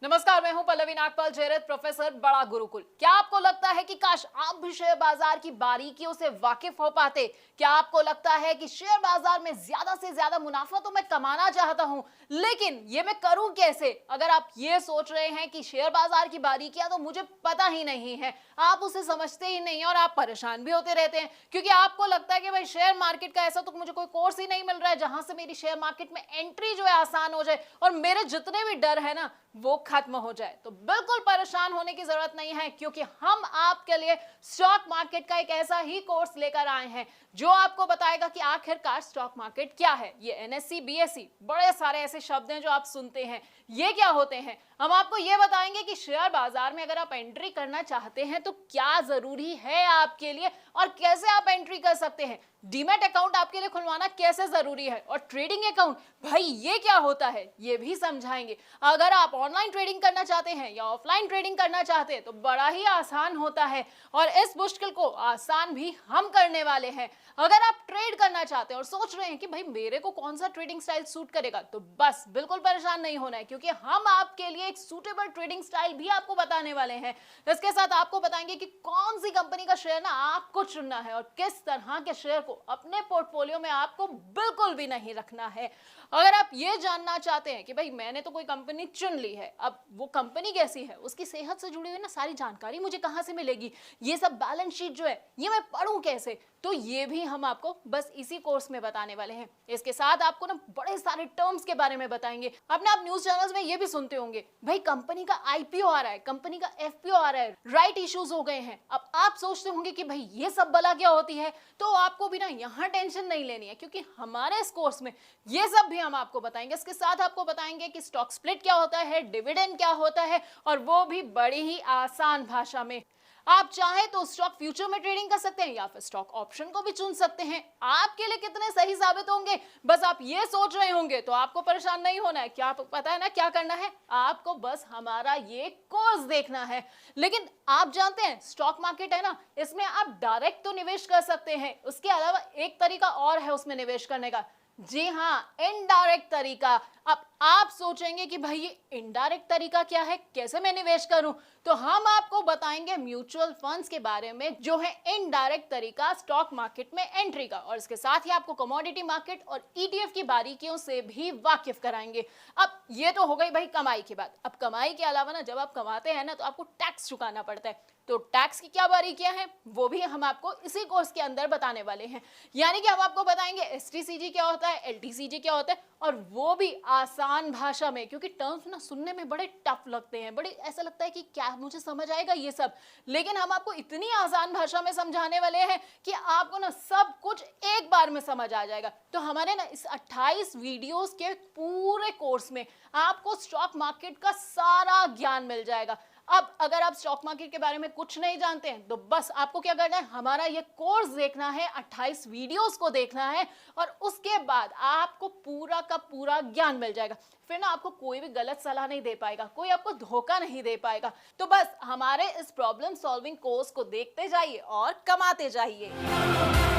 नमस्कार, मैं हूं पल्लवी नागपाल जयरथ, प्रोफेसर बड़ा गुरुकुल। क्या आपको लगता है कि काश आप भी शेयर बाजार की बारीकियों से वाकिफ हो पाते? क्या आपको लगता है कि शेयर बाजार में ज्यादा से ज्यादा मुनाफा तो मैं कमाना चाहता हूं, लेकिन ये मैं करूं कैसे? अगर आप ये सोच रहे हैं कि शेयर बाजार की बारीकियां तो मुझे पता ही नहीं है, आप उसे समझते ही नहीं और आप परेशान भी होते रहते हैं, क्योंकि आपको लगता है कि भाई शेयर मार्केट का ऐसा तो मुझे कोई कोर्स ही नहीं मिल रहा है जहां से मेरी शेयर मार्केट में एंट्री जो है आसान हो जाए और मेरे जितने भी डर है ना वो खत्म हो जाए। तो बिल्कुल परेशान होने की जरूरत नहीं है, क्योंकि हम आपके लिए स्टॉक मार्केट का एक ऐसा ही कोर्स लेकर आए हैं जो आपको बताएगा कि आखिरकार स्टॉक मार्केट क्या है। ये एनएससी, बीएससी, बड़े सारे ऐसे शब्द हैं जो आप सुनते हैं, ये क्या होते हैं। हम आपको ये बताएंगे कि शेयर बाजार में अगर आप एंट्री करना चाहते हैं तो क्या जरूरी है आपके लिए और कैसे आप एंट्री कर सकते हैं। डीमैट अकाउंट आपके लिए खुलवाना कैसे जरूरी है और ट्रेडिंग अकाउंट भाई ये क्या होता है ये भी समझाएंगे। अगर आप ऑनलाइन ट्रेडिंग करना चाहते हैं या ऑफलाइन ट्रेडिंग करना चाहते हैं तो बड़ा ही आसान होता है और इस मुश्किल को आसान भी हम करने वाले हैं। अगर आप ट्रेड करना चाहते हैं और सोच रहे हैं कि भाई मेरे को कौन सा ट्रेडिंग स्टाइल सूट करेगा, तो बस बिल्कुल परेशान नहीं होना है, क्योंकि हम आपके लिए एक सूटेबल ट्रेडिंग स्टाइल भी आपको बताने वाले हैं। इसके साथ आपको बताएंगे कि कौन सी कंपनी का शेयर ना आपको चुनना है और किस तरह के शेयर को अपने पोर्टफोलियो में आपको बिल्कुल भी नहीं रखना है। अगर आप ये जानना चाहते हैं कि भाई मैंने तो कोई कंपनी चुन ली है, अब वो कंपनी कैसी है, उसकी सेहत से जुड़ी हुई ना सारी जानकारी मुझे कहां से मिलेगी, ये सब बैलेंस शीट जो है ये मैं पढूं कैसे, तो ये भी हम आपको बस इसी कोर्स में बताने वाले हैं। इसके साथ आपको ना बड़े सारे टर्म्स के बारे में बताएंगे। अपने आप न्यूज चैनल्स में ये भी सुनते होंगे भाई कंपनी का आईपीओ आ रहा है, कंपनी का एफपीओ आ रहा है, राइट इश्यूज हो गए हैं। अब आप सोचते होंगे कि भाई ये सब बला क्या होती है, तो आपको भी ना यहाँ टेंशन नहीं लेनी है, क्योंकि हमारे इस कोर्स में ये सब भी हम आपको बताएंगे। इसके साथ आपको बताएंगे कि स्टॉक स्प्लिट क्या होता है, डिविडेंड क्या होता है, और वो भी बड़ी ही आसान भाषा में। आप चाहे तो स्टॉक फ्यूचर में ट्रेडिंग कर सकते हैं या फिर स्टॉक ऑप्शन को भी चुन सकते हैं। आपके लिए कितने सही साबित होंगे बस आप ये सोच रहे होंगे, तो आपको परेशान नहीं होना है। क्या पता है ना क्या करना है, आपको बस हमारा ये कोर्स देखना है। लेकिन आप जानते हैं स्टॉक मार्केट है ना, इसमें आप डायरेक्ट तो निवेश कर सकते हैं, उसके अलावा एक तरीका और है उसमें निवेश करने का। जी हाँ, इनडायरेक्ट तरीका। अब आप सोचेंगे कि भाई ये इनडायरेक्ट तरीका क्या है, कैसे मैं निवेश करूं, तो हम आपको बताएंगे म्यूचुअल फंड्स के बारे में जो है इनडायरेक्ट तरीका स्टॉक मार्केट में एंट्री का, और इसके साथ ही आपको कमोडिटी मार्केट और ईटीएफ की बारीकियों से भी वाकिफ कराएंगे। अब ये तो हो गई भाई कमाई की बात। अब कमाई के अलावा ना जब आप कमाते हैं ना तो आपको टैक्स चुकाना पड़ता है, तो टैक्स की क्या बारीकियां हैं वो भी हम आपको इसी कोर्स के अंदर बताने वाले हैं। यानी कि हम आपको बताएंगे एसटीसीजी क्या होता है, एलटीसीजी क्या होता है, और वो भी आसान भाषा में, क्योंकि टर्म्स ना सुनने में बड़े टफ लगते हैं, बड़े ऐसा लगता है कि क्या मुझे समझ आएगा ये सब, लेकिन हम आपको इतनी आसान भाषा में समझाने वाले हैं कि आपको ना सब कुछ एक बार में समझ आ जाएगा। तो हमारे ना इस 28 वीडियोस के पूरे कोर्स में आपको स्टॉक मार्केट का सारा ज्ञान मिल जाएगा। अब अगर आप स्टॉक मार्केट के बारे में कुछ नहीं जानते हैं तो बस आपको क्या करना है, हमारा ये कोर्स देखना है, 28 वीडियोस को देखना है, और उसके बाद आपको पूरा का पूरा ज्ञान मिल जाएगा। फिर ना आपको कोई भी गलत सलाह नहीं दे पाएगा, कोई आपको धोखा नहीं दे पाएगा। तो बस हमारे इस प्रॉब्लम सॉल्विंग कोर्स को देखते जाइए और कमाते जाइए।